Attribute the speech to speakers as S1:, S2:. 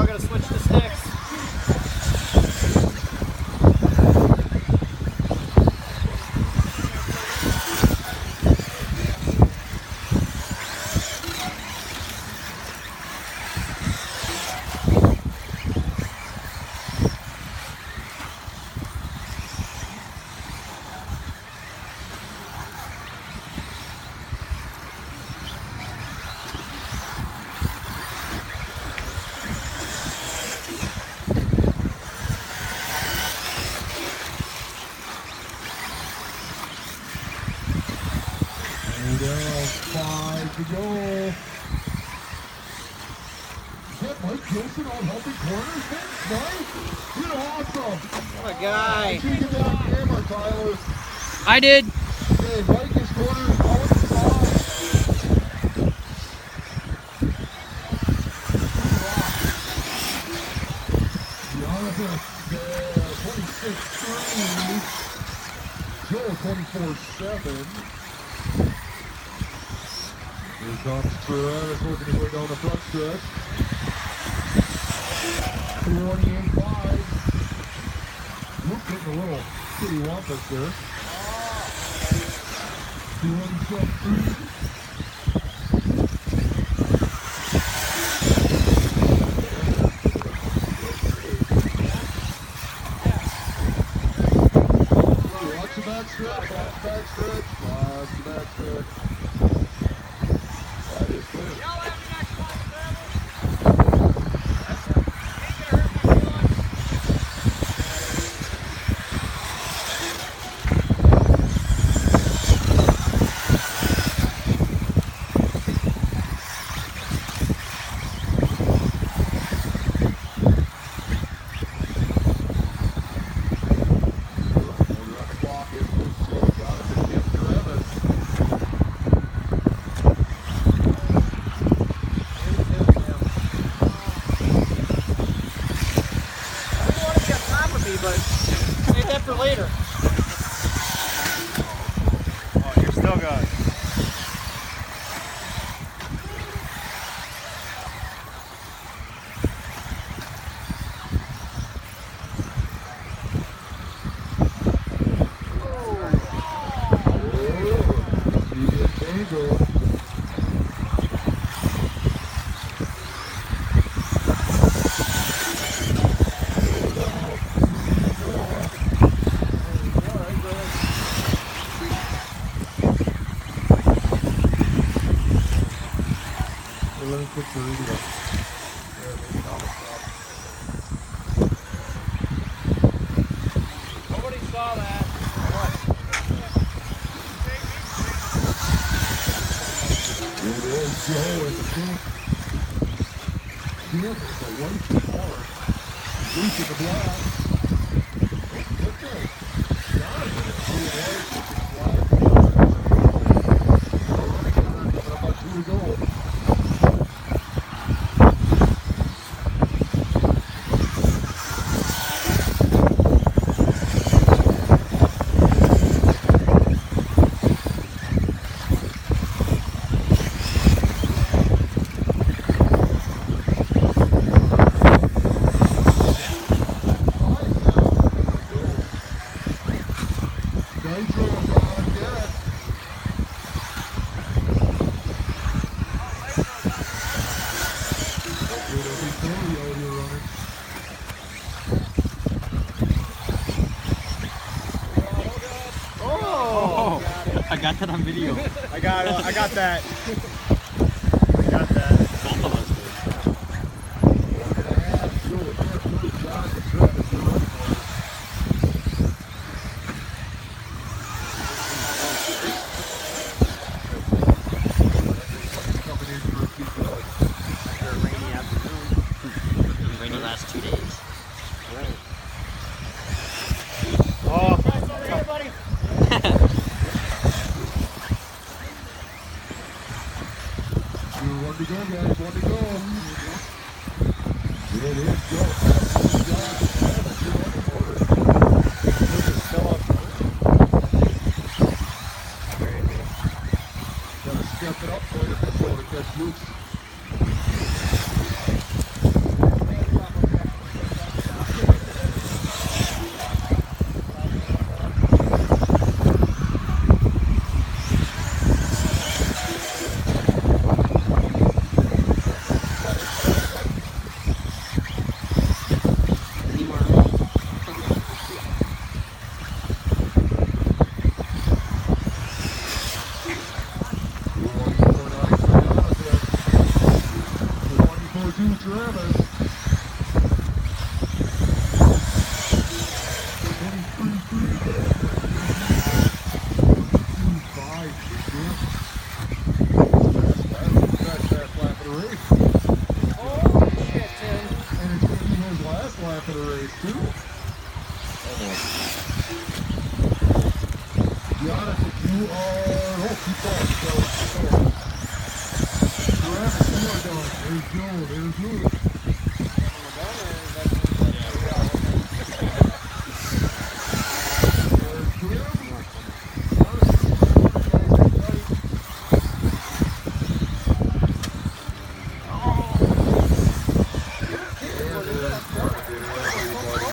S1: all gotta switch the sticks.
S2: Five to go. Is that Mike Gilson on helping corners? Thanks, Mike. You're awesome.
S1: What a guy.
S2: Make sure you get that on camera, Tyler.
S1: I did.
S2: Okay, Mike is corners out the side. Jonathan, 26-3. Joe, 24-7. Here comes Perez working his way down the front stretch. 28-5. Luke getting a little kitty wampus there. 27-3. Watch the back stretch, watch the back stretch, watch the back stretch.
S1: But save that for later.
S3: Oh, you're still good.
S2: Let me put the radio.
S1: Nobody saw that.
S2: It is Joe in the pink. Here is a white collar. Loose in the black. Look at it. Jonathan is blue white. Coming up on 2 to go.
S1: I got that on video.
S3: I got that. I got that.
S1: Both of us rainy afternoon. Rainy last 2 days.
S3: Oh,
S1: Everybody.
S2: One to go, guys. One to go. It is go. Gotta step it up for you to catch loose. Travis. 23.5. That's that lap of the race.
S1: Oh, shit, Tim.
S2: And it's taking his last lap of the race, too. Giannis, if you are... Oh, keep going. Travis, you are done. There's Joe. There's Lewis.